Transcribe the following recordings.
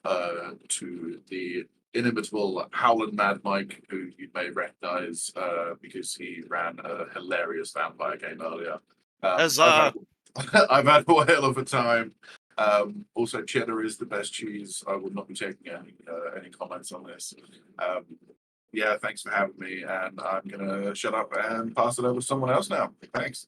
to the inimitable Howland Mad Mike, who you may recognize because he ran a hilarious vampire game earlier. Huzzah! I've had a whale of a time. Also, cheddar is the best cheese. I will not be taking any comments on this. Yeah, thanks for having me, and I'm gonna shut up and pass it over to someone else now. Thanks.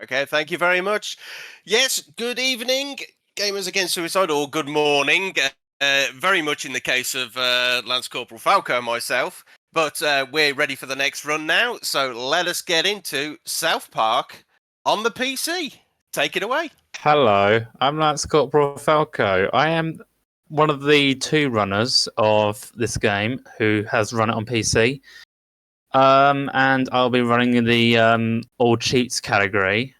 Okay, thank you very much. Yes, good evening, Gamers Against Suicide, or good morning. Very much in the case of Lance Corporal Falco and myself, but we're ready for the next run now, so let us get into South Park on the PC. Take it away. Hello, I'm Lance Corporal Falco. I am one of the two runners of this game who has run it on PC. And I'll be running in the all cheats category,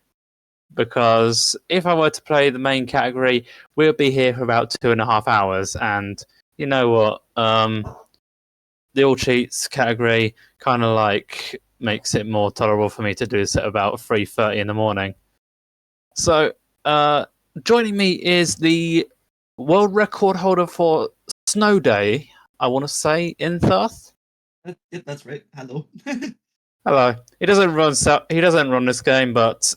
because if I were to play the main category, we'll be here for about 2.5 hours. And you know what? The all cheats category kind of like makes it more tolerable for me to do this at about 3:30 in the morning. So, joining me is the world record holder for Snow Day, I want to say, Intharth. Yep, that's right. Hello. Hello. He doesn't run this game, but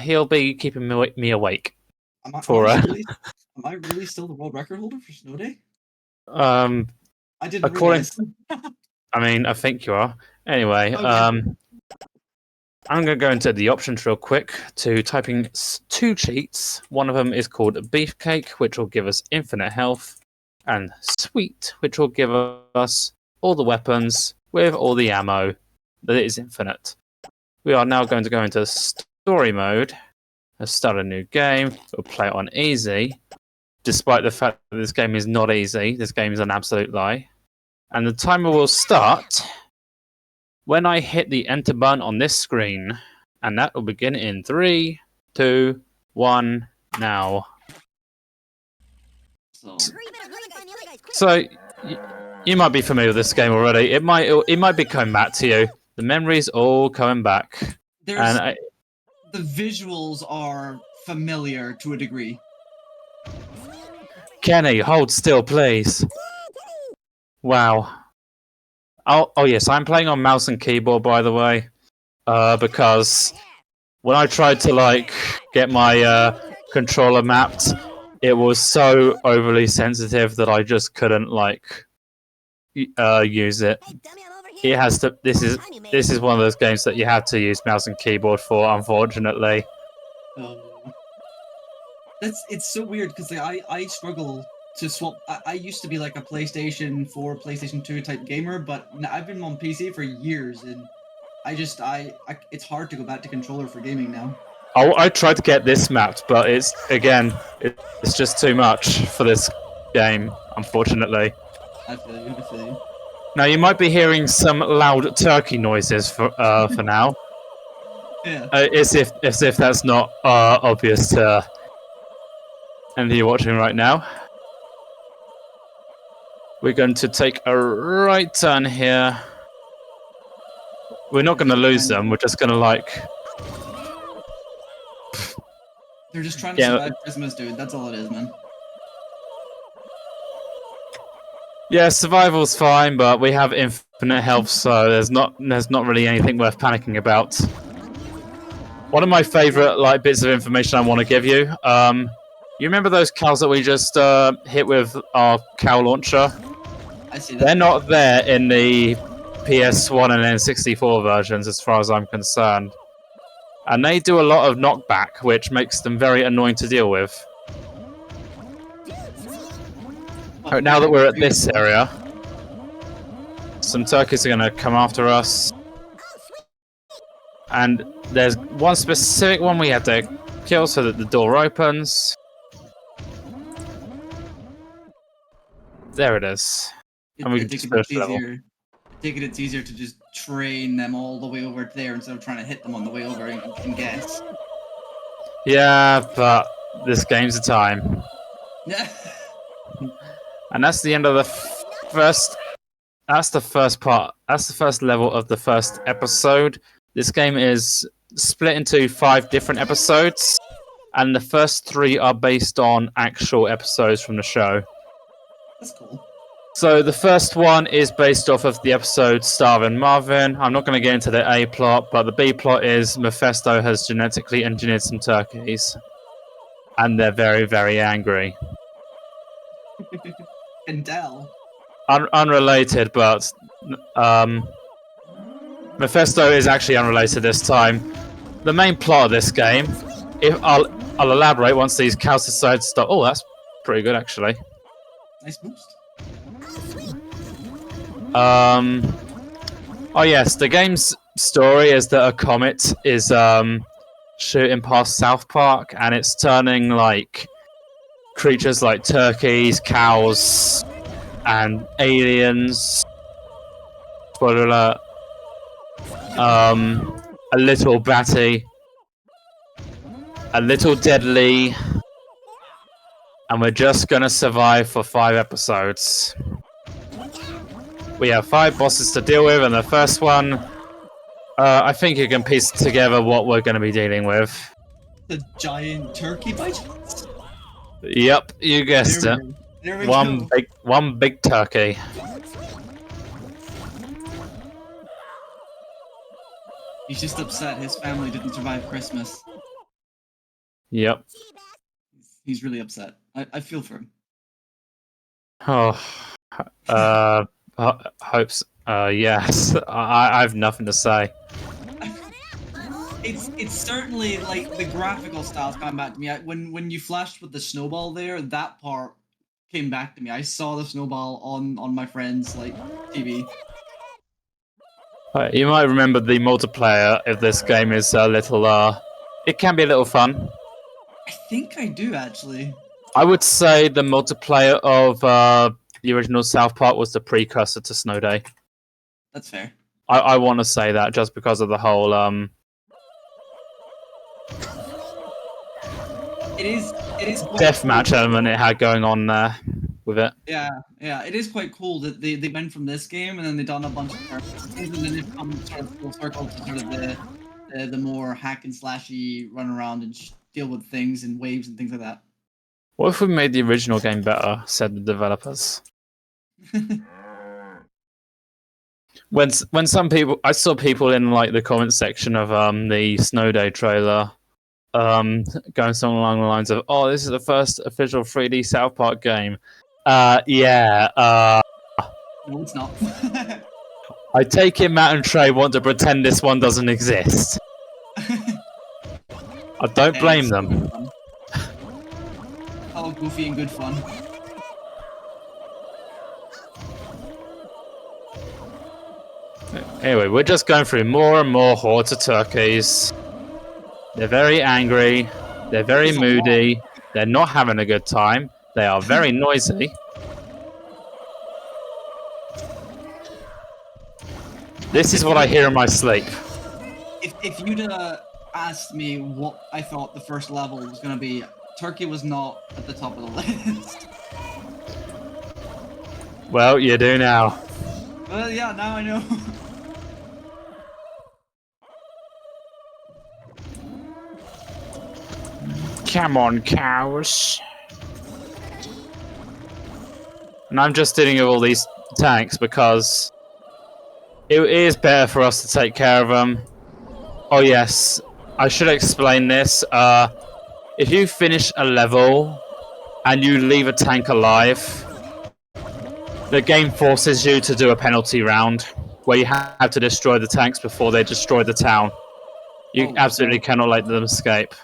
he'll be keeping me awake. Am I really still the world record holder for Snow Day? I didn't realize. I mean, I think you are. Anyway, Okay. I'm going to go into the options real quick to typing 2 cheats. One of them is called Beefcake, which will give us infinite health, and Sweet, which will give us all the weapons with all the ammo that is infinite. We are now going to go into story mode. Let's start a new game. We'll play it on easy, despite the fact that this game is not easy. This game is an absolute lie. And the timer will start when I hit the enter button on this screen, and that will begin in 3, 2, 1, now. So you might be familiar with this game already. It might be coming back to you. The memories all coming back. The visuals are familiar to a degree. Kenny, hold still, please. Wow. Oh yes, I'm playing on mouse and keyboard, by the way, because when I tried to get my controller mapped, it was so overly sensitive that I just couldn't use it. It has to. This is one of those games that you have to use mouse and keyboard for, unfortunately. It's so weird because I struggle to swap. I used to be like a PlayStation 4, PlayStation 2 type gamer, but I've been on PC for years, and it's hard to go back to controller for gaming now. I tried to get this mapped, but it's just too much for this game, unfortunately. I feel you. Now you might be hearing some loud turkey noises for now. Yeah. As if that's not obvious to any of you watching right now. We're going to take a right turn here. We're not going to lose them. We're just going to They're just trying to survive Christmas, dude. That's all it is, man. Yeah, survival's fine, but we have infinite health, so there's not really anything worth panicking about. One of my favorite bits of information I want to give you. You remember those cows that we just hit with our cow launcher? I see that. They're not there in the PS1 and N64 versions, as far as I'm concerned. And they do a lot of knockback, which makes them very annoying to deal with. Right, now that we're at this area, some turkeys are going to come after us. And there's one specific one we had to kill so that the door opens. There it is. And we just first level. It's easier to just train them all the way over there instead of trying to hit them on the way over and guess. Yeah, but this game's a time. And that's the end of the first. That's the first part. That's the first level of the first episode. This game is split into 5 different episodes, and the first 3 are based on actual episodes from the show. That's cool. So the first one is based off of the episode Starvin' Marvin. I'm not going to get into the A plot, but the B plot is Mephisto has genetically engineered some turkeys, and they're very, very angry. And Dell. Unrelated, but Mephisto is actually unrelated this time. The main plot of this game, if I'll elaborate once these cows decide to stop. Oh, that's pretty good actually. Nice boost. Oh yes, the game's story is that a comet is shooting past South Park, and it's turning like creatures like turkeys, cows, and aliens. Spoiler alert. A little batty, a little deadly, and we're just gonna survive for 5 episodes. We have 5 bosses to deal with, and the first one, I think you can piece together what we're gonna be dealing with. The giant turkey by chance? Yep, you guessed it. There we go. One big turkey. He's just upset his family didn't survive Christmas. Yep. He's really upset. I feel for him. Oh, hopes. Yes. I have nothing to say. It's certainly like the graphical style's coming back to me. When you flashed with the snowball there, that part came back to me. I saw the snowball on my friend's like TV. You might remember the multiplayer of this game is a little. It can be a little fun. I think I do actually. I would say the multiplayer of the original South Park was the precursor to Snow Day. That's fair. I want to say that just because of the whole It is quite deathmatch cool. element it had going on there with it. Yeah, it is quite cool that they went from this game and then they done a bunch of things and then they've come sort of full circle to sort of the more hack and slashy run around and deal with things and waves and things like that. What if we made the original game better? Said the developers. When some people, I saw people in like the comment section of the Snow Day trailer, going something along the lines of, "Oh, this is the first official 3D South Park game." Yeah. No, it's not. I take it Matt and Trey want to pretend this one doesn't exist. I don't blame them. All goofy and good fun. Anyway, we're just going through more and more hordes of turkeys. They're very angry. They're very moody. They're not having a good time. They are very noisy. This is what I hear in my sleep. If you'd asked me what I thought the first level was going to be, Turkey was not at the top of the list. Well, you do now. Well, yeah, now I know. Come on, cows. And I'm just dealing with all these tanks because it is better for us to take care of them. Oh yes, I should explain this. If you finish a level and you leave a tank alive, the game forces you to do a penalty round where you have to destroy the tanks before they destroy the town. You absolutely cannot let them escape.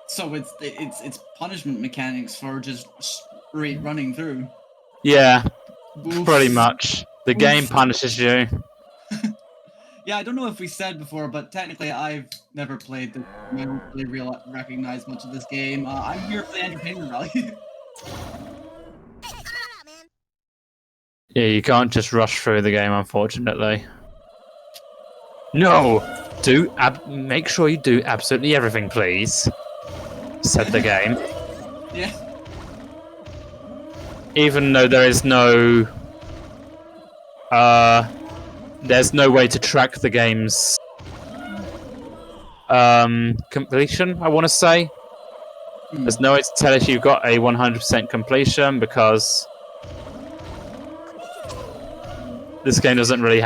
So it's punishment mechanics for just straight running through. Yeah, Oof. pretty much. The game punishes you. Yeah, I don't know if we said before, but technically I've never played this. I don't really recognize much of this game. I'm here for the entertainment value. Yeah, you can't just rush through the game, unfortunately. No! Make sure you do absolutely everything, please. Said the game. Yeah. Even though there is no... there's no way to track the game's... completion, I want to say. There's no way to tell if you've got a 100% completion because this game isn't really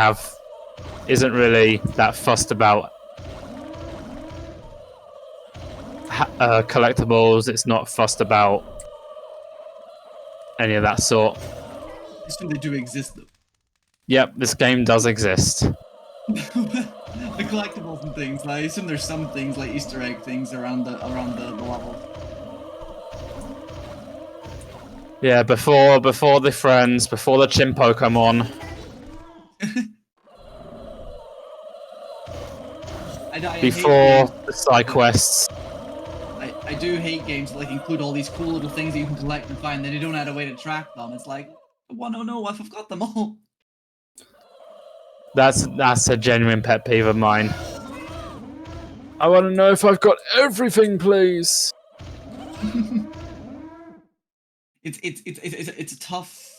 that fussed about collectibles. It's not fussed about any of that sort. I assume they do exist though. Yep, this game does exist. The collectibles and things. Like, I assume there's some things like Easter egg things around the level. Yeah, before the friends, before the Chim Pokemon. Before the side quests. I do hate games that like include all these cool little things that you can collect and find, then you don't have a way to track them. It's like, I want to know if I've got them all. That's a genuine pet peeve of mine. I want to know if I've got everything, please. It's a tough,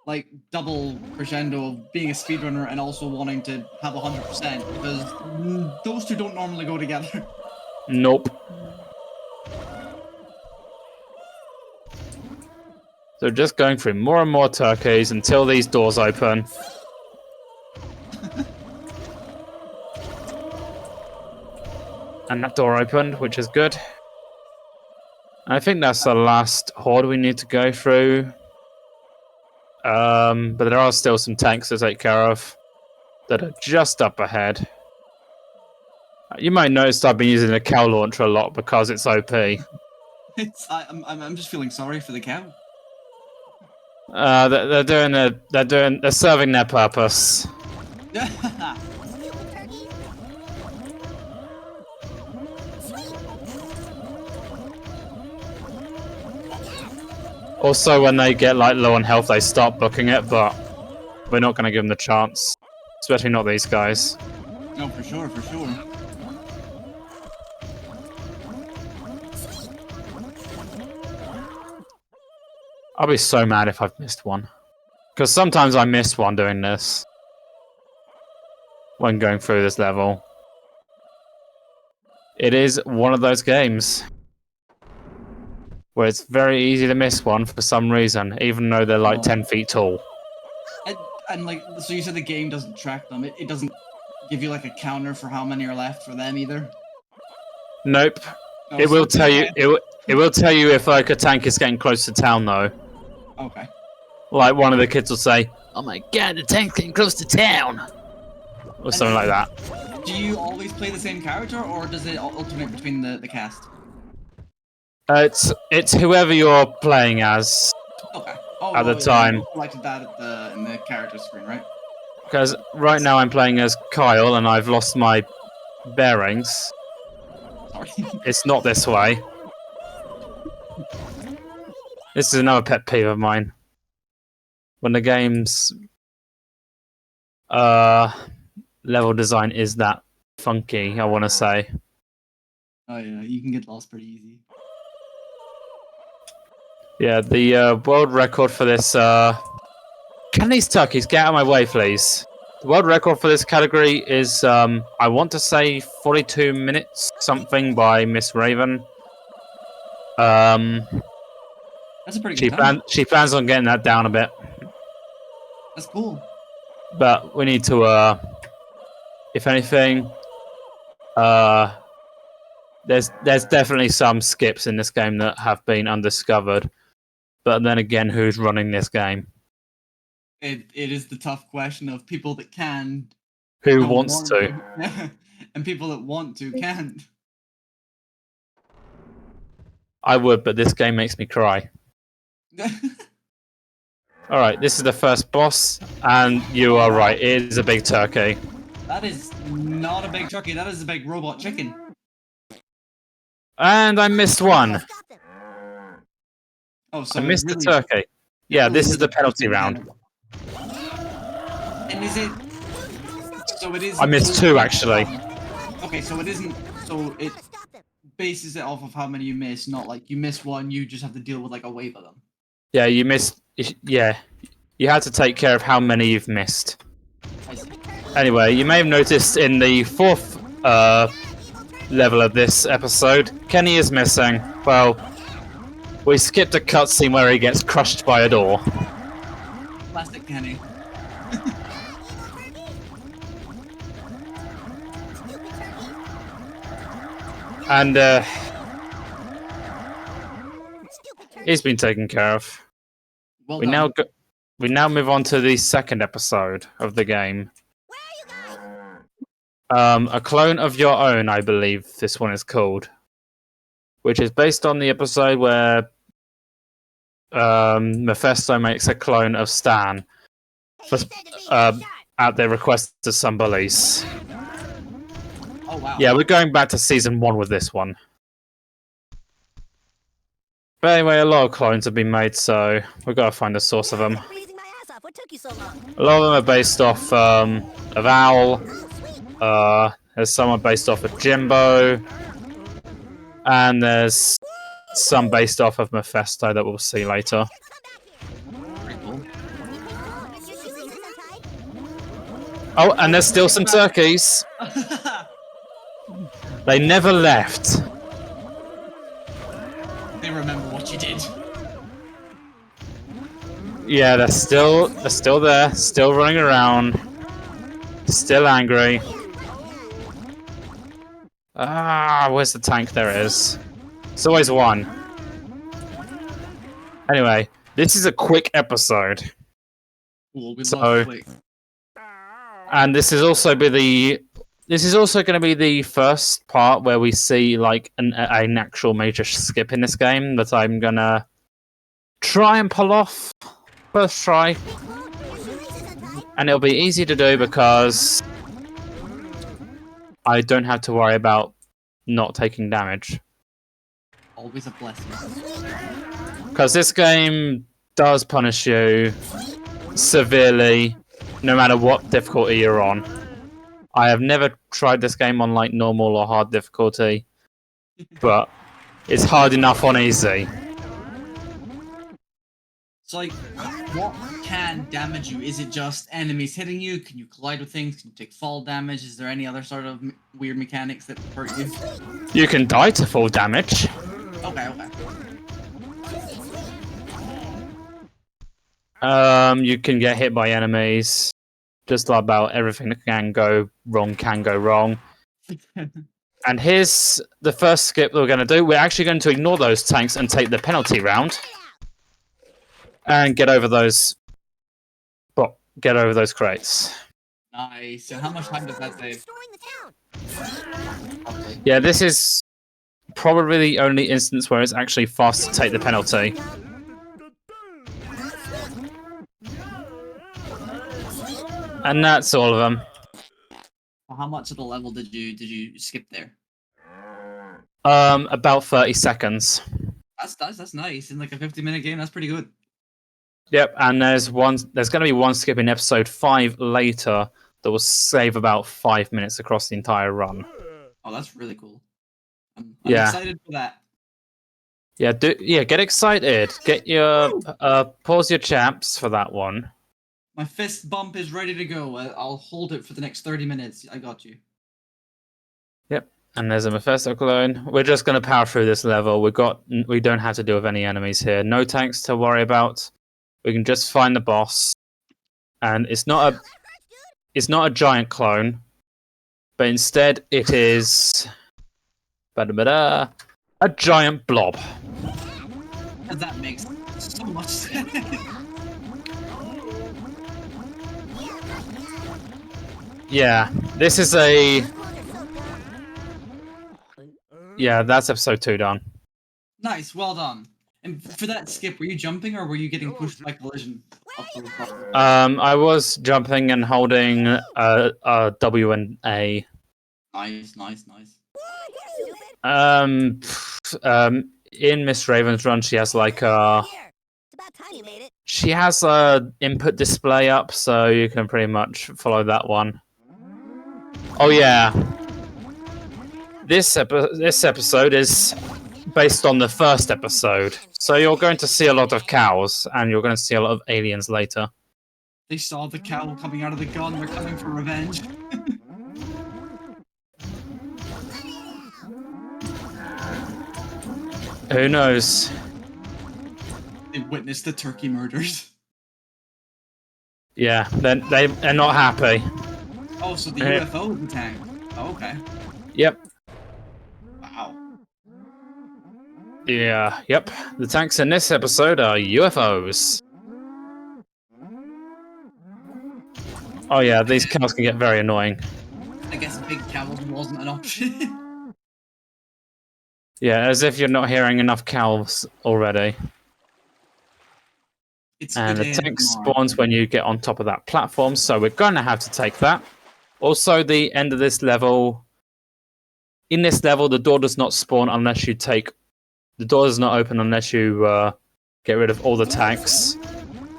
like, double crescendo of being a speedrunner and also wanting to have 100% because those two don't normally go together. Nope. So just going through more and more turkeys until these doors open. And that door opened, which is good. I think that's the last horde we need to go through. But there are still some tanks to take care of that are just up ahead. You might notice I've been using the cow launcher a lot because it's OP. I'm just feeling sorry for the cow. They're serving their purpose. Also, when they get like low on health, they start booking it, but we're not going to give them the chance, especially not these guys. No, for sure, for sure. I'll be so mad if I've missed one. Because sometimes I miss one doing this. When going through this level. It is one of those games. Where it's very easy to miss one for some reason. Even though they're like 10 feet tall. And like, so you said the game doesn't track them. It doesn't give you like a counter for how many are left for them either? Nope. Oh, It will so- tell you. It will tell you if like a tank is getting close to town though. Okay. Like one of the kids will say, "Oh my god, the tank's getting close to town," or something like that. Do you always play the same character, or does it alternate between the cast? It's whoever you're playing as Okay. Oh, at the yeah, time. you selected that in the character screen, right? Because right now I'm playing as Kyle and I've lost my bearings. Sorry. It's not this way. This is another pet peeve of mine. When the game's level design is that funky, I want to say. Oh yeah, you can get lost pretty easy. Yeah, the world record for this... Can these turkeys get out of my way, please? The world record for this category is, I want to say 42 minutes something by Miss Raven. That's a pretty good time. She plans on getting that down a bit. That's cool. But we need to, if anything, there's definitely some skips in this game that have been undiscovered. But then again, who's running this game? It is the tough question of people that can. Who don't wants want to? And people that want to can't. I would, but this game makes me cry. Alright, this is the first boss, and you are right, it is a big turkey. That is not a big turkey, that is a big robot chicken. And I missed one. Oh, so I missed the really- turkey. Yeah, really this is the really penalty chicken round. cannon. And is it... So it is... I missed two, actually. Okay, so it isn't... So it bases it off of how many you miss, not like you miss one, you just have to deal with like a wave of them. Yeah, you missed... Yeah. You had to take care of how many you've missed. I see. Anyway, you may have noticed in the fourth level of this episode. Kenny is missing. Well, we skipped a cutscene where he gets crushed by a door. Classic Kenny. And he's been taken care of. Well We done. now move on to the second episode of the game. A Clone of Your Own, I believe this one is called, which is based on the episode where Mephisto makes a clone of Stan for, at the request of some bullies. Oh wow. Yeah, we're going back to season 1 with this one. But anyway, a lot of clones have been made, so we've got to find the source of them. A lot of them are based off of Owl. There's someone based off of Jimbo. And there's some based off of Mephisto that we'll see later. Pretty cool. Oh, and there's still some turkeys. They never left. They remember what you did. Yeah, they're still there, still running around, still angry. Ah, where's the tank? There it is. It's always one. Anyway, this is a quick episode, Cool, we So- love quick. and this is also going to be the first part where we see like an actual major skip in this game that I'm gonna try and pull off. First try. And it'll be easy to do because I don't have to worry about not taking damage. Always a blessing. Because this game does punish you severely, no matter what difficulty you're on. I have never tried this game on like normal or hard difficulty, but it's hard enough on easy. So like, what can damage you? Is it just enemies hitting you? Can you collide with things? Can you take fall damage? Is there any other sort of weird mechanics that hurt you? You can die to full damage. Okay, okay. You can get hit by enemies. Just about everything that can go wrong can go wrong. And here's the first skip that we're going to do. We're actually going to ignore those tanks and take the penalty round. And get over those crates. Nice. So how much time does that save? Okay. Yeah, this is probably the only instance where it's actually fast to take the penalty. And that's all of them. Well, how much of the level did you skip there? About 30 seconds. That's nice. In like a 50-minute game, that's pretty good. Yep, and there's going to be one skip in episode 5 later that will save about 5 minutes across the entire run. Oh, that's really cool. I'm Yeah. excited for that. Yeah, get excited. Get your pause your chaps for that one. My fist bump is ready to go. I'll hold it for the next 30 minutes. I got you. And there's a Mephisto clone. We're just going to power through this level. We don't have to deal with any enemies here. No tanks to worry about. We can just find the boss. And it's not a giant clone, but instead it is a giant blob. And that makes so much sense. Yeah, this is that's episode 2 done. Nice, well done. And for that skip, were you jumping or were you getting pushed by collision? Up to the top? I was jumping and holding W and A. Nice, nice, nice. In Miss Raven's run, she has like she has a input display up, so you can pretty much follow that one. Oh yeah, this episode is based on the first episode, so you're going to see a lot of cows, and you're going to see a lot of aliens later. They saw the cow coming out of the gun. They're coming for revenge. Who knows? They witnessed the turkey murders. Yeah, they're not happy. Oh, so the Yeah. UFO is the tank. Oh, okay. Yep. Wow. Yeah, yep. The tanks in this episode are UFOs. Oh yeah, these cows can get very annoying. I guess big cows wasn't an option. Yeah, as if you're not hearing enough cows already. It's And good the day tank in Mars. spawns when you get on top of that platform, so we're gonna have to take that. Also, the end of this level. In this level, the door does not spawn unless you take. The door does not open unless you get rid of all the tanks.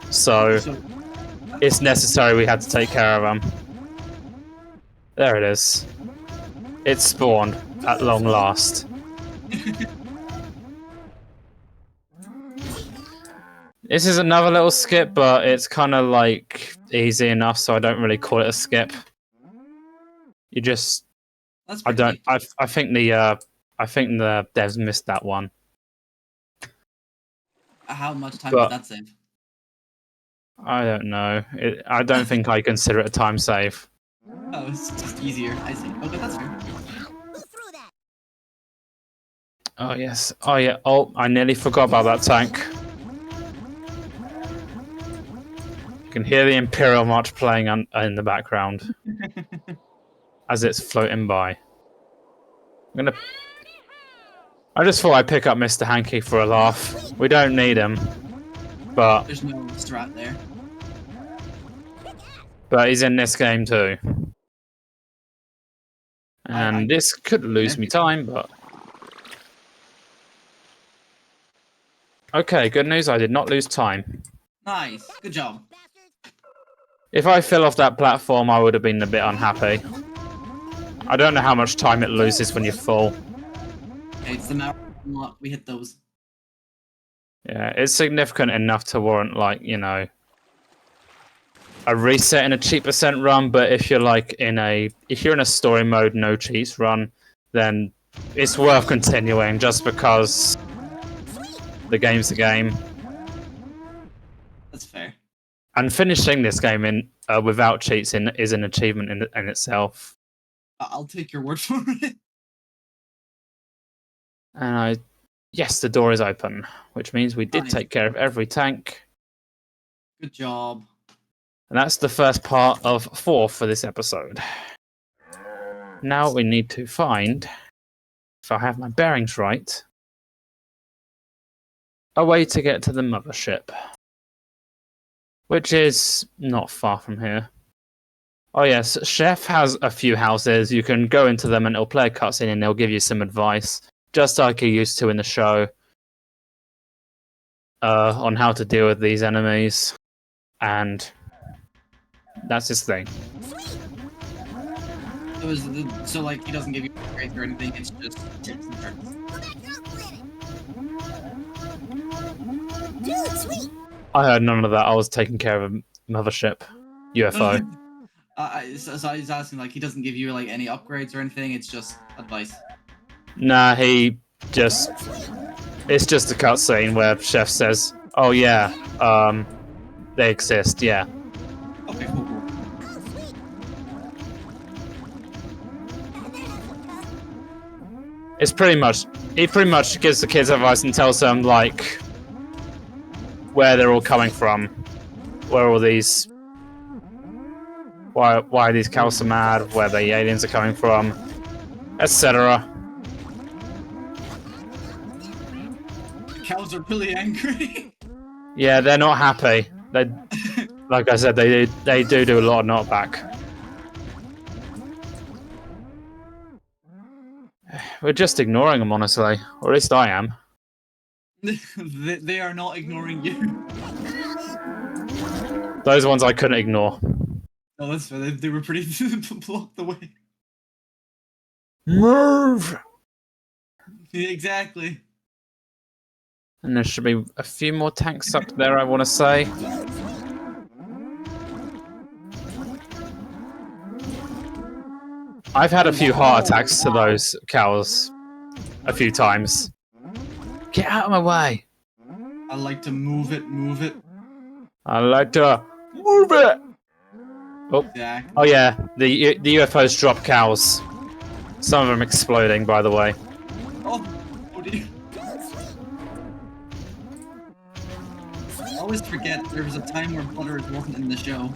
So So, it's necessary we had to take care of them. There it is. It spawned at long last. This is another little skip, but it's kind of like easy enough, so I don't really call it a skip. You just, that's I pretty don't, neat. I think the devs missed that one. How much time but- does that save? I don't know. I don't think I consider it a time save. Oh, it's just easier. I see. Okay, that's fair. Oh yes. Oh yeah. Oh, I nearly forgot about that tank. You can hear the Imperial March playing in the background as it's floating by. I just thought I'd pick up Mr. Hankey for a laugh. We don't need him, but There's no strat there. he's in this game too. And this could lose me time, but okay. Good news. I did not lose time. Nice. Good job. If I fell off that platform, I would have been a bit unhappy. I don't know how much time it loses when you're full. Okay, it's the marathon lot. We hit those. Yeah, it's significant enough to warrant, like, you know, a reset in a cheat percent run. But if you're like if you're in a story mode, no cheats run, then it's worth continuing just because the game's the game. That's fair. And finishing this game in without cheats is an achievement in itself. I'll take your word for it. And yes, the door is open, which means we did Nice. take care of every tank. Good job. And that's the first part of 4 for this episode. Now we need to find, if I have my bearings right, a way to get to the mothership. Which is not far from here. Oh yes, Chef has a few houses. You can go into them and it'll play a cutscene and they'll give you some advice, just like he used to in the show, on how to deal with these enemies. And that's his thing. So like he doesn't give you upgrades or anything. It's just tips and tricks. I heard none of that. I was taking care of a mothership. UFO. So I was asking, like, he doesn't give you like any upgrades or anything. It's just advice. Nah, it's just a cutscene where Chef says, "Oh yeah, they exist." Yeah, Okay, cool. he pretty much gives the kids advice and tells them like where they're all coming from, where all these, why these cows are mad, where the aliens are coming from, etc. Cows are really angry. Yeah, they're not happy. They, like I said, they do a lot of knockback. We're just ignoring them, honestly, or at least I am. They are not ignoring you. Those ones I couldn't ignore. No, that's fair. They were pretty blocked away. Move! Yeah, exactly. And there should be a few more tanks up there, I want to say. I've had a few heart attacks to those cows a few times. Get out of my way. I like to move it. I like to move it. Exactly. Oh yeah, the UFOs drop cows. Some of them exploding, by the way. Oh dear. I always forget there was a time where Butters wasn't in the show.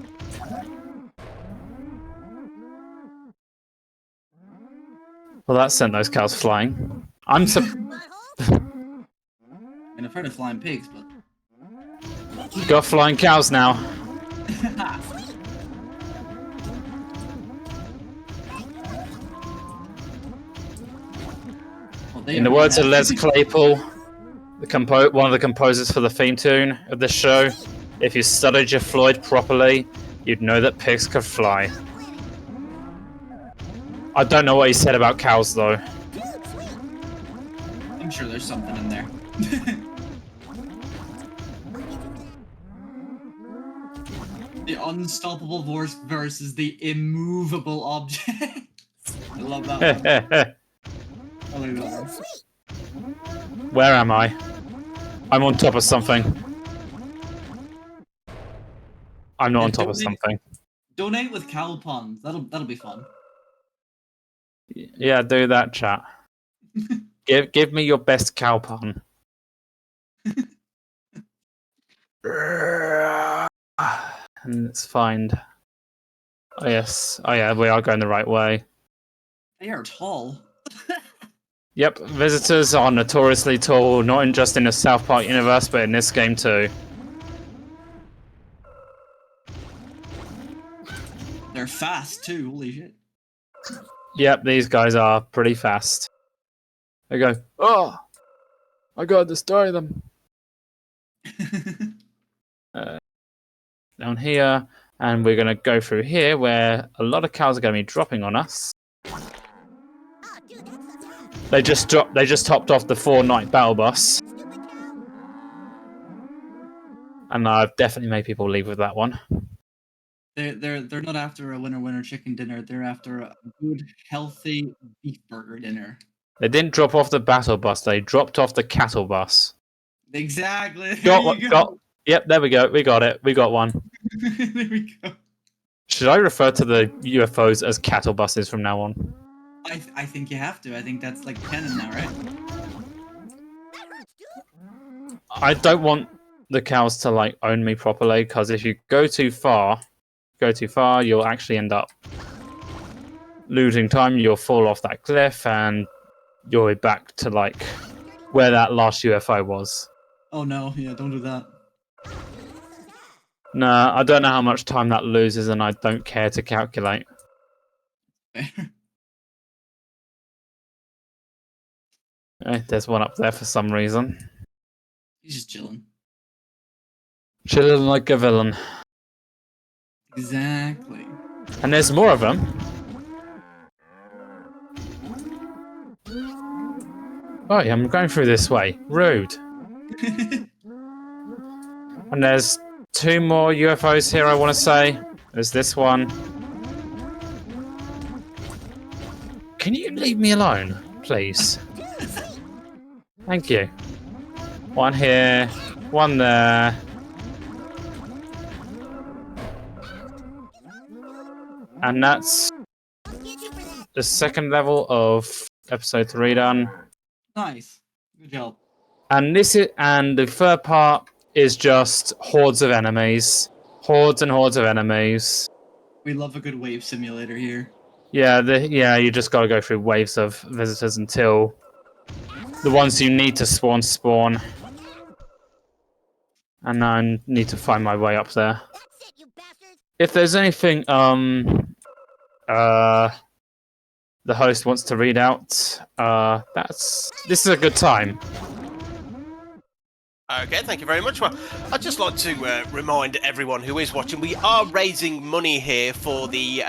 Well, that sent those cows flying. I'm And I've heard of flying pigs, but got flying cows now. In the words of Les Claypool, one of the composers for the theme tune of this show, if you studied your Floyd properly, you'd know that pigs could fly. I don't know what he said about cows, though. I'm sure there's something in there. The unstoppable force versus the immovable object. I love that one. I like that one. Where am I? I'm on top of something. I'm not on top of something. Donate with cow puns. That'll be fun. Yeah, do that, chat. Give me your best cow pun. And let's find. Oh yes. Oh yeah, we are going the right way. They are tall. Yep, visitors are notoriously tall, not just in the South Park universe, but in this game too. They're fast too. Holy shit. Yep, these guys are pretty fast. They go, oh, I gotta destroy them. Down here, and we're gonna go through here where a lot of cows are gonna be dropping on us. They just topped off the 4-night battle bus. And I've definitely made people leave with that one. They're not after a winner chicken dinner. They're after a good, healthy beef burger dinner. They didn't drop off the battle bus, they dropped off the cattle bus. Exactly. Yep, there we go. We got it. We got one. There we go. Should I refer to the UFOs as cattle buses from now on? I think you have to. I think that's like canon now, right? I don't want the cows to like own me properly, because if you go too far, you'll actually end up losing time. You'll fall off that cliff, and you'll be back to like where that last UFO was. Oh no! Yeah, don't do that. Nah, I don't know how much time that loses, and I don't care to calculate. There's one up there for some reason. He's just chilling. Chilling like a villain. Exactly. And there's more of them. Oh yeah, I'm going through this way. Rude. And there's 2 more UFOs here, I want to say. There's this one. Can you leave me alone, please? Thank you. One here, one there. And that's the second level of episode 3 done. Nice. Good job. And the third part is just hordes of enemies. Hordes and hordes of enemies. We love a good wave simulator here. Yeah, you just gotta go through waves of visitors until the ones you need to spawn. And I need to find my way up there. If there's anything the host wants to read out, this is a good time. Okay, thank you very much. Well, I'd just like to remind everyone who is watching, we are raising money here for the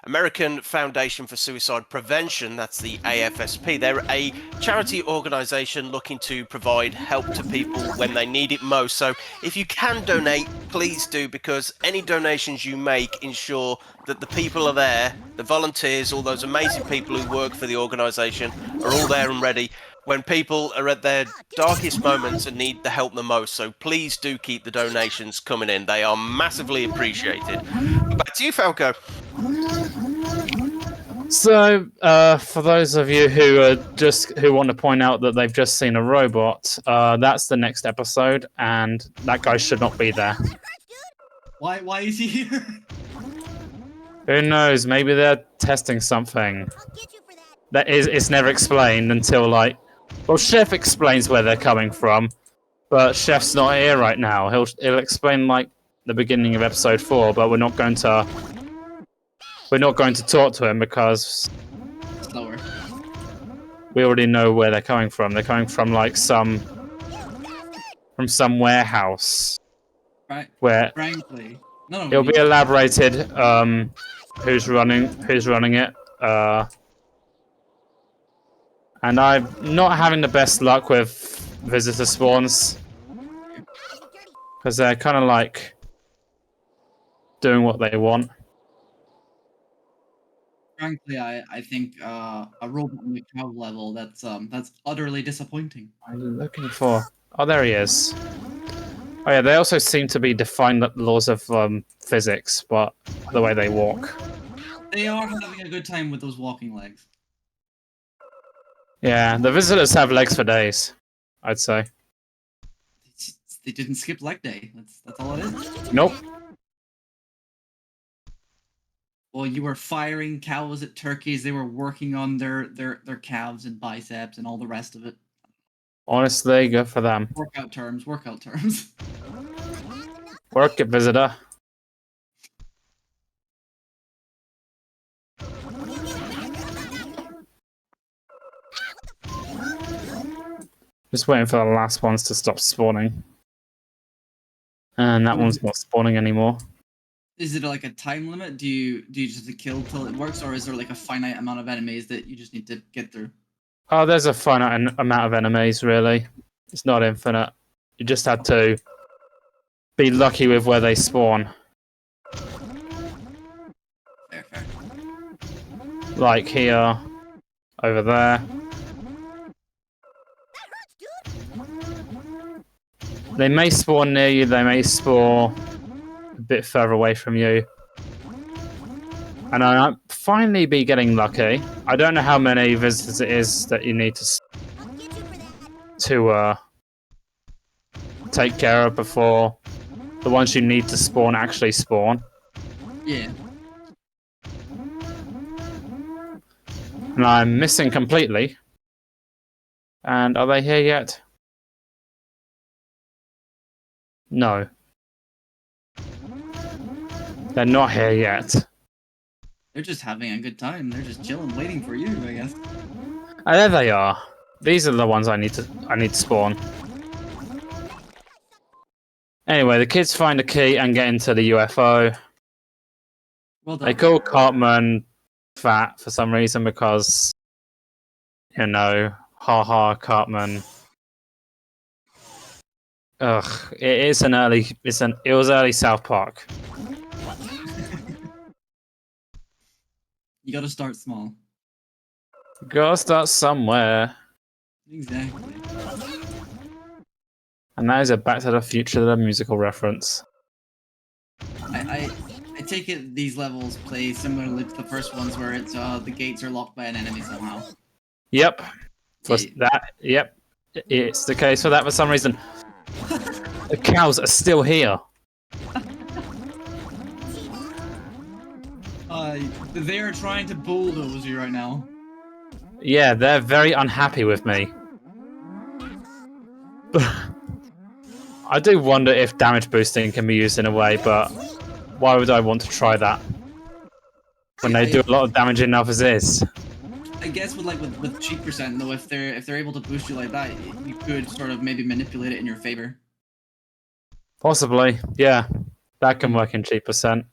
American Foundation for Suicide Prevention. That's the AFSP. They're a charity organisation looking to provide help to people when they need it most. So if you can donate, please do, because any donations you make ensure that the people are there, the volunteers, all those amazing people who work for the organisation are all there and ready when people are at their darkest moments and need the help the most. So please do keep the donations coming in. They are massively appreciated. Back to you, Falco. So, for those of you who want to point out that they've just seen a robot, that's the next episode, and that guy should not be there. Why is he here? Who knows? Maybe they're testing something. It's never explained until well, Chef explains where they're coming from, but Chef's not here right now. He'll explain the beginning of episode 4, but we're not going to talk to him because Slower. we already know where they're coming from. They're coming from some warehouse. Right. Where Frankly, no. it'll be elaborated who's running it. And I'm not having the best luck with visitor spawns because they're kind of doing what they want. Frankly, I think a robot on the cow level that's utterly disappointing. What are you looking for? Oh, there he is. Oh yeah, they also seem to be defying the laws of physics, but the way they walk. They are having a good time with those walking legs. Yeah, the visitors have legs for days, I'd say. They didn't skip leg day. That's all it is. Nope. Well, you were firing cows at turkeys. They were working on their calves and biceps and all the rest of it. Honestly, good for them. Workout terms. Workout terms. Work it, visitor. Just waiting for the last ones to stop spawning. And that one's not spawning anymore. Is it a time limit? Do you just kill till it works, or is there a finite amount of enemies that you just need to get through? Oh, there's a finite amount of enemies, really. It's not infinite. You just had to be lucky with where they spawn. Fair. Like here, over there. They may spawn near you, they may spawn a bit further away from you. And I'll finally be getting lucky. I don't know how many visitors it is that you need to take care of before the ones you need to spawn actually spawn. Yeah. And I'm missing completely. And are they here yet? No. They're not here yet. They're just having a good time. They're just chilling, waiting for you, I guess. Oh, there they are. These are the ones I need to spawn. Anyway, the kids find a key and get into the UFO. Well done. They call Cartman fat for some reason because, haha, Cartman. Ugh, it was early South Park. You gotta start small. Gotta start somewhere. Exactly. And that is a Back to the Future the musical reference. I take it these levels play similarly to the first ones where it's the gates are locked by an enemy somehow. Yep. Yeah. Yep. It's the case for that for some reason. The cows are still here. They're trying to bulldoze you right now. Yeah, they're very unhappy with me. I do wonder if damage boosting can be used in a way, but why would I want to try that? When they do a lot of damage enough as is. I guess with cheat percent though, if they're able to boost you like that, you could sort of maybe manipulate it in your favor. Possibly, yeah. That can work in cheap percent.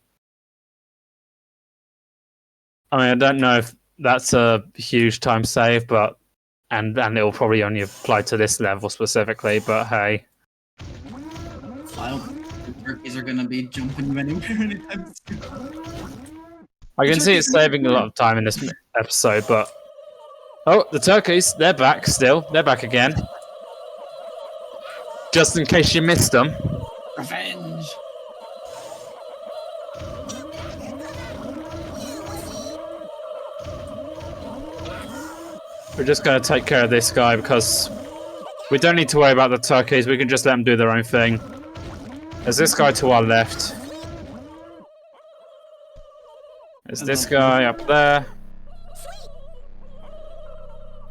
I mean, I don't know if that's a huge time save, but and it'll probably only apply to this level specifically, but hey. I don't think the turkeys are gonna be jumping anywhere anytime soon. I can see it's saving a lot of time in this episode, but Oh, the turkeys, they're back still. They're back again. Just in case you missed them. Revenge. We're just going to take care of this guy because we don't need to worry about the turkeys. We can just let them do their own thing. There's this guy to our left. There's this guy up there.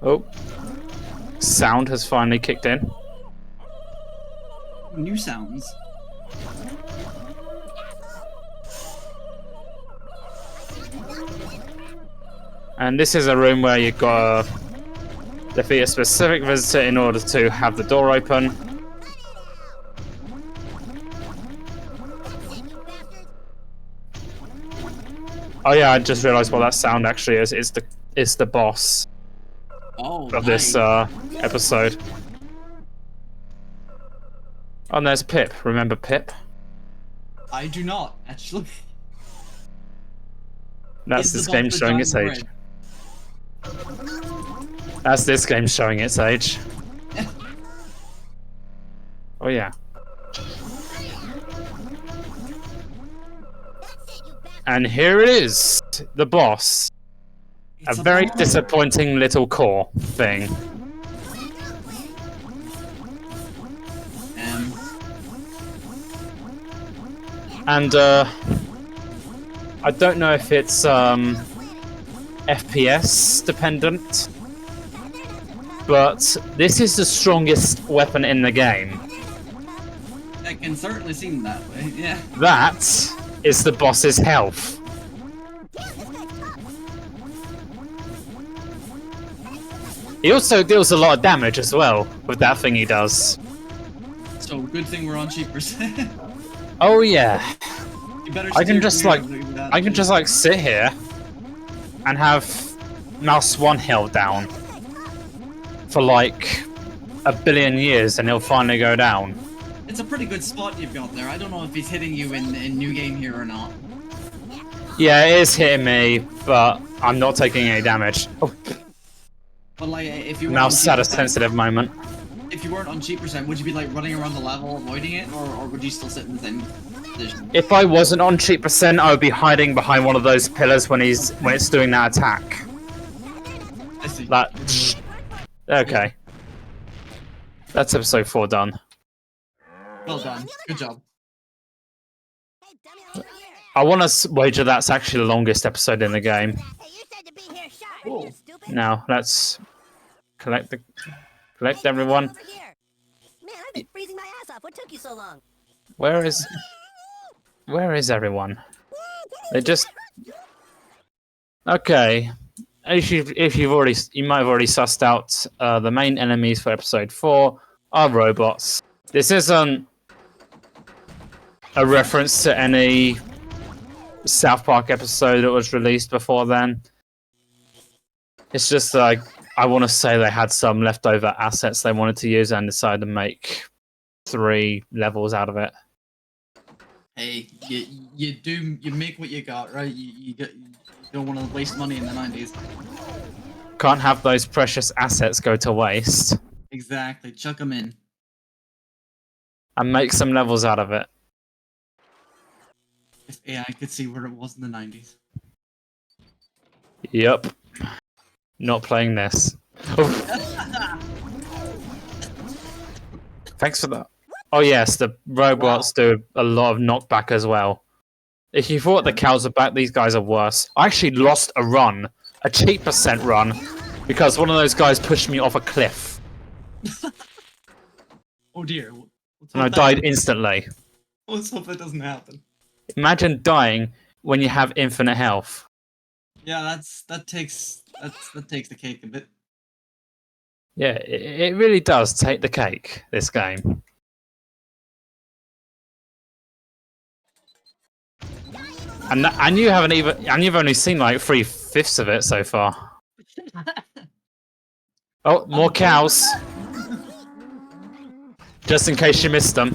Oh. Sound has finally kicked in. New sounds. And this is a room where you've got to defeat a specific visitor in order to have the door open. Oh yeah, I just realised what that sound actually is. It's the boss Oh, of this nice. episode. Oh, and there's Pip. Remember Pip? I do not, actually. That's Is this the game boss the showing its giant age. That's this game showing its age. Oh yeah. And here it is, the boss. It's A very boss. disappointing little core thing. And I don't know if it's FPS dependent, but this is the strongest weapon in the game. It can certainly seem that way, yeah. That is the boss's health. He also deals a lot of damage as well with that thing he does. So good thing we're on cheap percent. Oh yeah. You better I can steer just clear like of that I can shit. just like sit here and have mouse 1 held down for like a billion years and he'll finally go down. It's a pretty good spot you've got there. I don't know if he's hitting you in new game here or not. Yeah, it is hitting me, but I'm not taking any damage. Oh, But like, if you weren't now on sad a cheap percent- sensitive moment. if you weren't on cheap percent, would you be like running around the level avoiding it, or would you still sit in the same position? If I wasn't on cheap percent, I would be hiding behind one of those pillars when it's doing that attack. I see. That. Okay. That's episode 4 done. Well done. Good job. I want to wager that's actually the longest episode in the game. Cool. Now let's collect everyone. Man, I've been freezing my ass off. What took you so long? Where is everyone? They just okay. If you might have already sussed out the main enemies for episode 4 are robots. This isn't a reference to any South Park episode that was released before then. It's just like I want to say they had some leftover assets they wanted to use and decided to make 3 levels out of it. Hey, you make what you got, right? You don't want to waste money in the 90s. Can't have those precious assets go to waste. Exactly. Chuck them in. And make some levels out of it. If AI could see where it was in the 90s. Yep. Not playing this. Oh. Thanks for that. Oh yes, the robots do a lot of knockback as well. If you thought the cows are back, these guys are worse. I actually lost a run, a cheap percent run, because one of those guys pushed me off a cliff. Oh dear. And I died instantly. Let's hope that doesn't happen. Imagine dying when you have infinite health. Yeah, that takes the cake a bit. Yeah, it really does take the cake, this game. And you've only seen like 3/5 of it so far. Oh, more cows. Just in case you missed them.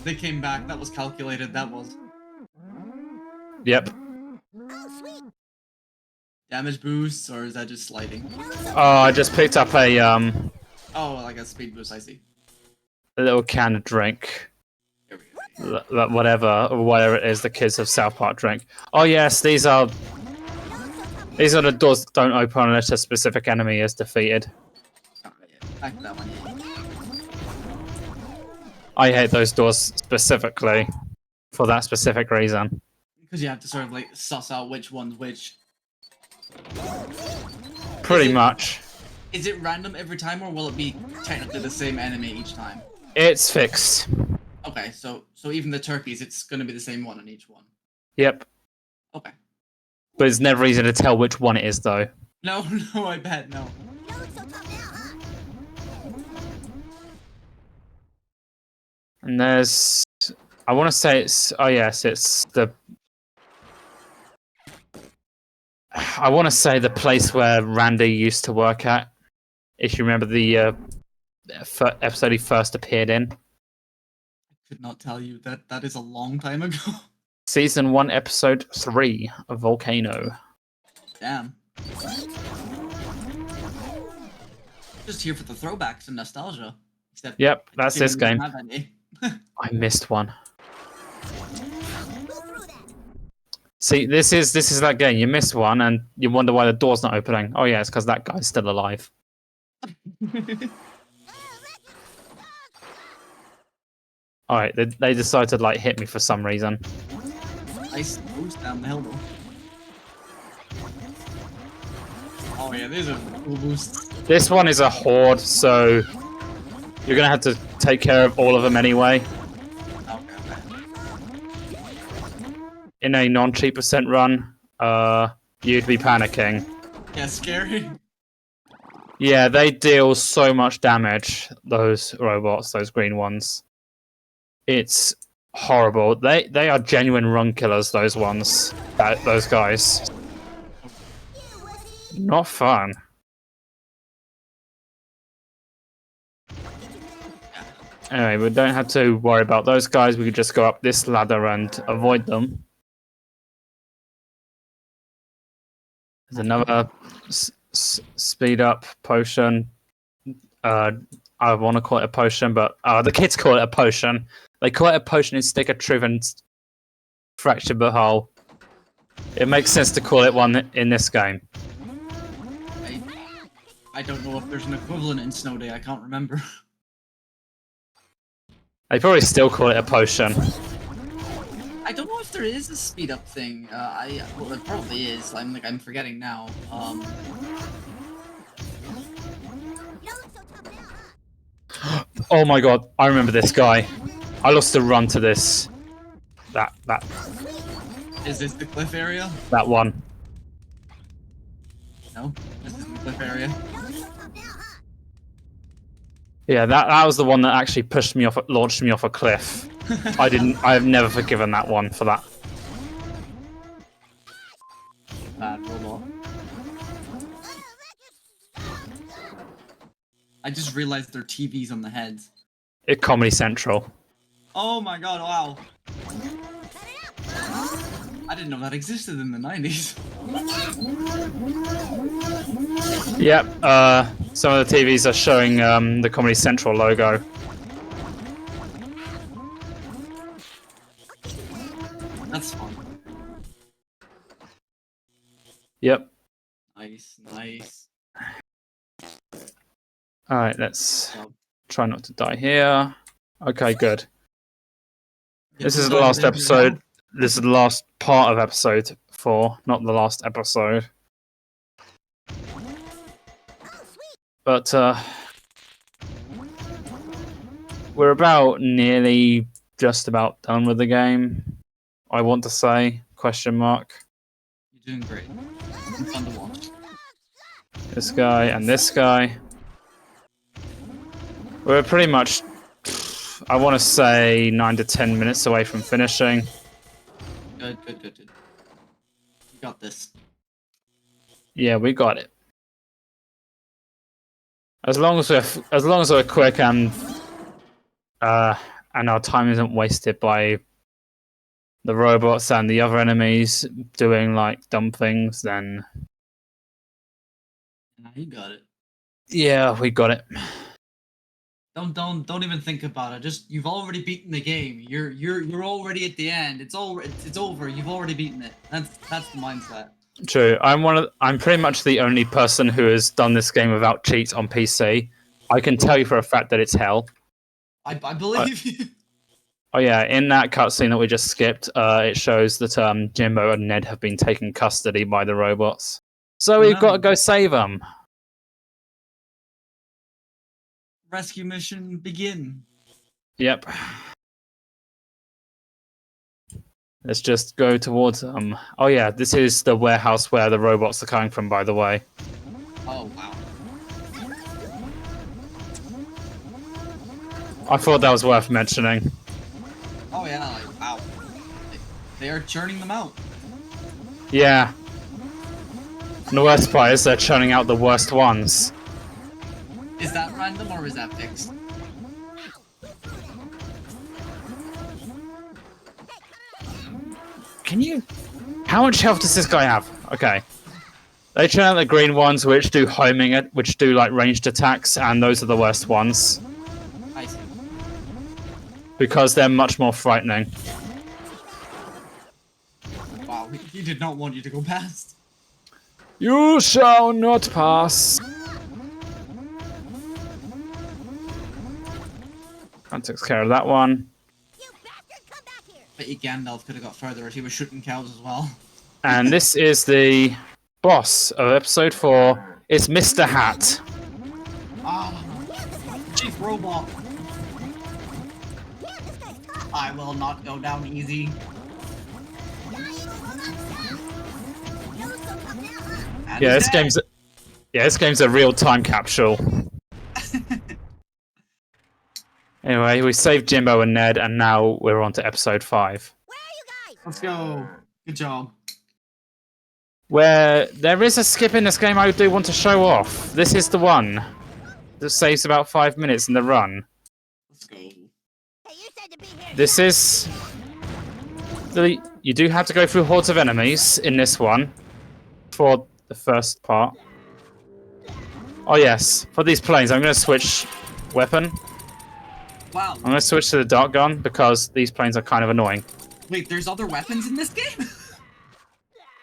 They came back. That was calculated. That was. Yep. damage boosts, or is that just sliding? Oh, I just picked up a Oh, like a speed boost, I see. little can of drink. Here we go. Whatever it is the kids of South Park drink. Oh yes, these are the doors that don't open unless a specific enemy is defeated. Oh, yeah. Back to that one. I hate those doors specifically for that specific reason. Because you have to sort of like suss out which one's which. Pretty much. Is it random every time, or will it be technically the same enemy each time? It's fixed. Okay, so even the turkeys, it's gonna be the same one on each one. Yep. Okay. But it's never easy to tell which one it is though. No, no, I bet no. You don't look so tough now, huh? And there's I wanna say it's the I wanna say the place where Randy used to work at. If you remember the episode he first appeared in. Could not tell you that is a long time ago. Season 1, Episode 3 of Volcano. Damn. Just here for the throwbacks and nostalgia. Except Yep, that's we this don't game. have any. I missed one. Go through that. See, this is that game. You miss one and you wonder why the door's not opening. Oh yeah, it's because that guy's still alive. Alright, they decided to like hit me for some reason. Nice boost down the hill though. Oh yeah, these are cool boosts. This one is a horde, so you're gonna have to take care of all of them anyway. Okay. In a non-cheap percent run, you'd be panicking. Yeah, scary. Yeah, they deal so much damage, those robots, those green ones. It's horrible. They are genuine run killers, those ones. Those guys. Not fun. Anyway, we don't have to worry about those guys. We can just go up this ladder and avoid them. There's another speed up potion. I want to call it a potion, but the kids call it a potion. They call it a potion in Stick of Truth and Fractured But Whole. It makes sense to call it one in this game. I don't know if there's an equivalent in Snow Day. I can't remember. They probably still call it a potion. I don't know if there is a speed up thing. Well, there probably is. I'm forgetting now. You don't look so tough now, huh? Oh my god, I remember this guy. I lost a run to this. That Is this the cliff area? one. No, this isn't the cliff area. You don't look so tough now, huh? Yeah, that was the one that actually launched me off a cliff. I've never forgiven that one for that. Bad robot. I just realized there are TVs on the heads. It Comedy Central. Oh my god! Wow. I didn't know that existed in the 90s. Yep, some of the TVs are showing the Comedy Central logo. That's fun. Yep. Nice. Alright, let's Well, try not to die here. Okay, good. This is the so last there you episode. go. This is the last part of episode 4, not the last episode. Oh, sweet. But we're about nearly just about done with the game. I want to say, question mark. You're doing great. It's been fun to watch. This guy and this guy. We're pretty much, I want to say, 9 to 10 minutes away from finishing. Good. You got this. Yeah, we got it. As long as we're quick and our time isn't wasted by the robots and the other enemies doing like dumb things, then Nah, you got it. Yeah, we got it. Don't even think about it. Just you've already beaten the game. You're already at the end. It's over. You've already beaten it. That's the mindset. True. I'm pretty much the only person who has done this game without cheats on PC. I can tell you for a fact that it's hell. I believe you. Oh yeah, in that cutscene that we just skipped, it shows that Jimbo and Ned have been taken custody by the robots. So Oh, we've got to no. go save them. Rescue mission begin. Yep. Let's just go towards them. Oh yeah, this is the warehouse where the robots are coming from, by the way. Oh wow. I thought that was worth mentioning. Oh yeah. Like, wow. They are churning them out. Yeah. And the worst part is they're churning out the worst ones. Is that random or is that fixed? Can you... How much health does this guy have? Okay. They churn out the green ones, which do homing, which do like ranged attacks, and those are the worst ones. I see. Because they're much more frightening. Wow. He did not want you to go past. You shall not pass. That takes care of that one. You bastard, come back here! Bet you Gandalf could have got further if he was shooting cows as well. And this is the boss of episode 4. It's Mr. Hat. Ah, Chief Robot. Yeah, this guy's tough. I will not go down easy. Now you look so tough now, huh? And Yeah, he's this game's a real time capsule. dead. Anyway, we saved Jimbo and Ned, and now we're on to episode 5. Where are you guys? Let's go. Good job. Where there is a skip in this game I do want to show off. This is the one that saves about 5 minutes in the run. Let's go. Hey, you said to be here. This is... You do have to go through hordes of enemies in this one for the first part. Oh yes, for these planes I'm going to switch weapon. Wow. I'm going to switch to the dart gun because these planes are kind of annoying. Wait, there's other weapons in this game?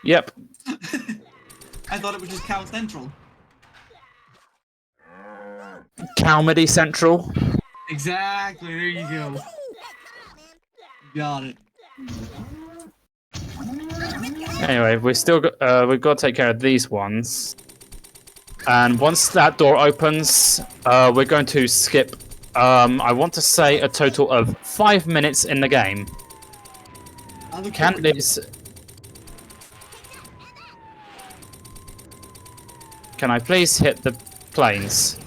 Yep. I thought it was just Cow Central. Calmedy Central. Exactly, there you go. Hey, come on, man. Got it. Anyway, we've got to take care of these ones. And once that door opens, we're going to skip, I want to say a total of 5 minutes in the game. I look Can forward- this... Can I please hit the planes?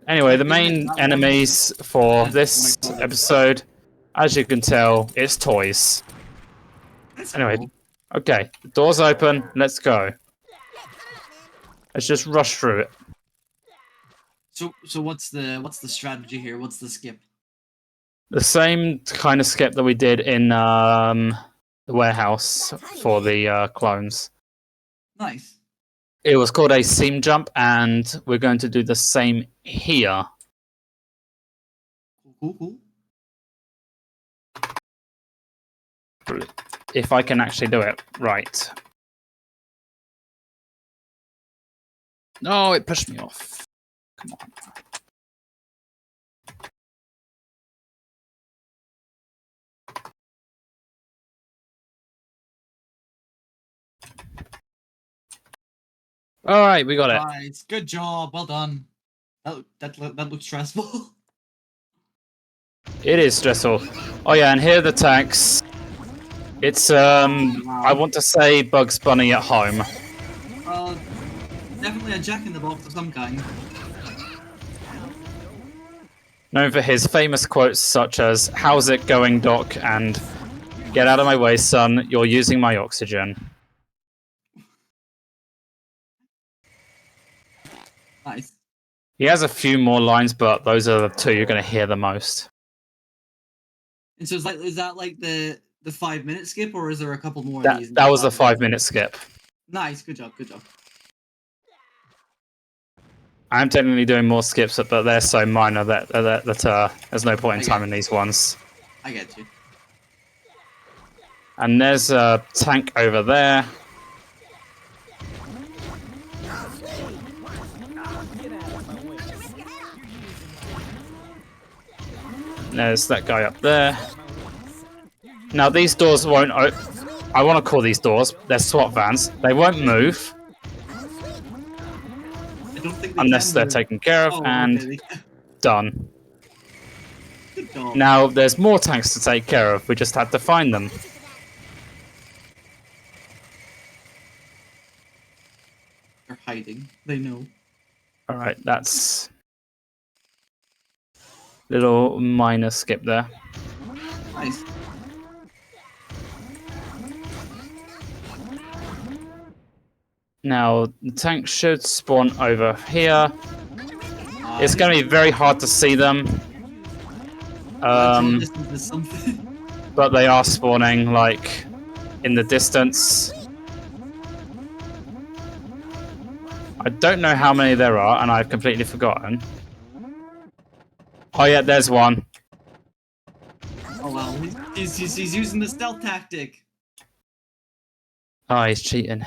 Anyway, the main enemies for this episode, as you can tell, it's toys. That's Anyway, cool. okay, the door's open, let's go. Let's just rush through it. So what's the strategy here? What's the skip? The same kind of skip that we did in the warehouse for the clones. Nice. It was called a seam jump, and we're going to do the same here. Cool. If I can actually do it right. No, it pushed me off. Come on. All right, we got it. Nice. Good job. Well done. That looks stressful. It is stressful. Oh yeah, and here are the tanks. It's I want to say Bugs Bunny at home. Definitely a Jack-in-the-Box of some kind. Known for his famous quotes such as "How's it going, Doc?" and "Get out of my way, son. You're using my oxygen." Nice. He has a few more lines, but those are the two you're going to hear the most. And so it's like, is that like the 5-minute skip, or is there a couple more of these? That was the 5-minute skip. Nice. Good job. I'm technically doing more skips, but they're so minor that there's no point in Okay. timing these ones. I get you. And there's a tank over there. There's that guy up there. Now these doors won't I want to call these doors, they're SWAT vans. They won't move I don't think they unless can they're move. taken care of, Oh, and okay. done. Good job. Now there's more tanks to take care of, we just have to find them. They're hiding. They know. Alright, that's little minor skip there. Nice. Now the tank should spawn over here. It's going to be very hard to see them. Distance is something. But they are spawning, like, in the distance. I don't know how many there are, and I've completely forgotten. Oh yeah, there's one. Oh wow, he's using the stealth tactic. Oh, he's cheating.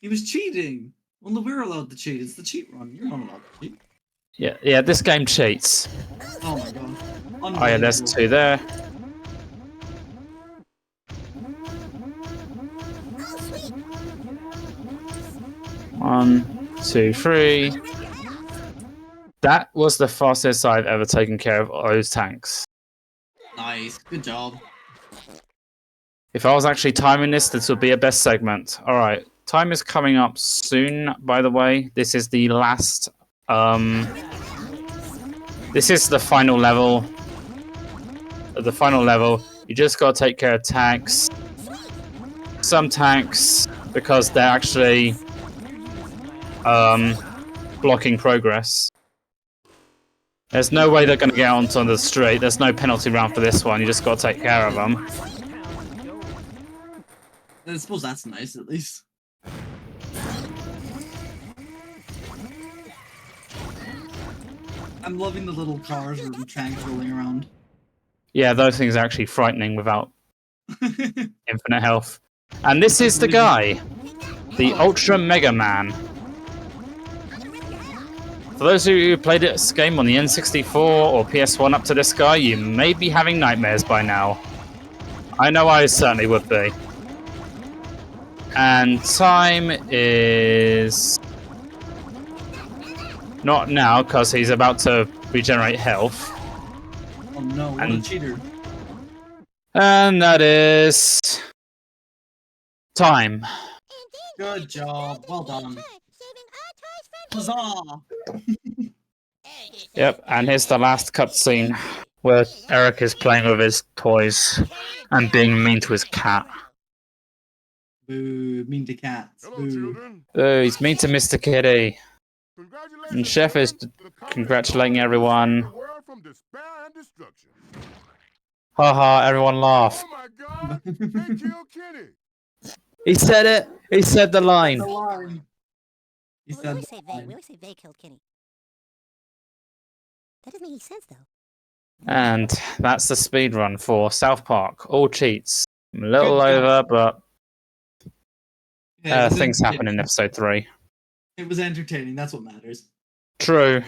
He was cheating. Well, no, we're allowed to cheat. It's the cheat run. You're not allowed to cheat. Yeah, this game cheats. Oh my god. Oh yeah, there's two there. One, two, three. That was the fastest I've ever taken care of those tanks. Nice. Good job. If I was actually timing this would be a best segment. Alright, time is coming up soon, by the way. This is the last... This is the final level. The final level, you just gotta take care of tanks. Some tanks, because they're actually blocking progress. There's no way they're gonna get onto the street. There's no penalty round for this one. You just gotta take care of them. I suppose that's nice, at least. I'm loving the little cars or tanks rolling around. Yeah, those things are actually frightening without infinite health. And this is the guy, the Ultra Mega Man. For those of you who played this game on the N64 or PS1 up to this guy, you may be having nightmares by now. I know I certainly would be. And time is... not now, because he's about to regenerate health. Oh no, what a And- cheater. And that is... time. Good job. Well done. Huzzah! Yep, and here's the last cutscene where Eric is playing with his toys and being mean to his cat. Boo, mean to cats. Hello, Boo. children. Oh, he's mean to Mr. Kitty. Congratulations. And Chef is The comet congratulating has everyone. saved the world from despair and destruction. Haha, everyone laugh. Oh my God! They killed Kenny. He said it! He said the line! The line. He Well, we said always the say they. line. We always say they killed Kenny. That doesn't make any sense, though. And that's the speed run for South Park. All cheats. A little Good job. over, but Yeah, it was things happen in entertaining. episode 3. It was entertaining. That's what matters. True.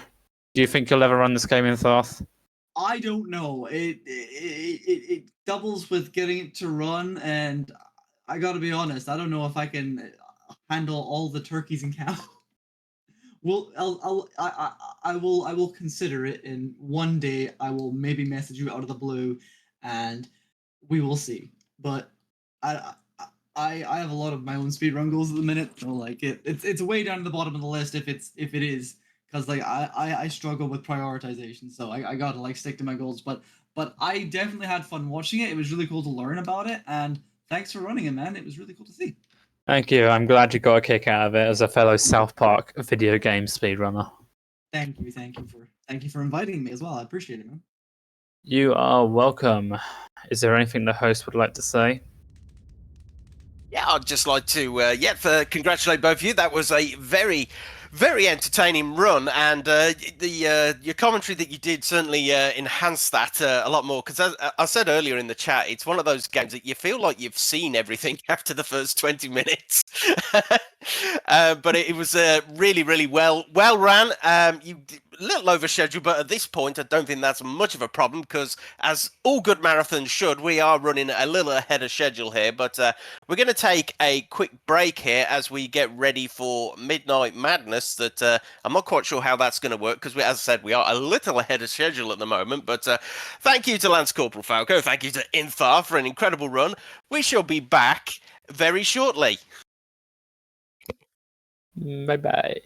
Do you think you'll ever run this game in Thoth? I don't know. It doubles with getting it to run, and I gotta be honest. I don't know if I can handle all the turkeys and cows. Well, I will consider it, and one day I will maybe message you out of the blue, and we will see. But I have a lot of my own speedrun goals at the minute, so like it's way down at the bottom of the list if it is. Because like I struggle with prioritization, so I gotta like stick to my goals. But I definitely had fun watching it. It was really cool to learn about it, and thanks for running it, man. It was really cool to see. Thank you. I'm glad you got a kick out of it as a fellow South Park video game speedrunner. Thank you for inviting me as well. I appreciate it, man. You are welcome. Is there anything the host would like to say? Yeah, I'd just like to congratulate both of you. That was a very, very entertaining run, and your commentary that you did certainly enhanced that a lot more. Because as I said earlier in the chat, it's one of those games that you feel like you've seen everything after the first 20 minutes. But it was really, really well ran. A little over schedule, but at this point, I don't think that's much of a problem because, as all good marathons should, we are running a little ahead of schedule here. But we're going to take a quick break here as we get ready for Midnight Madness. That I'm not quite sure how that's going to work because, as I said, we are a little ahead of schedule at the moment. But thank you to Lance Corporal Falco. Thank you to Inthar for an incredible run. We shall be back very shortly. Bye bye.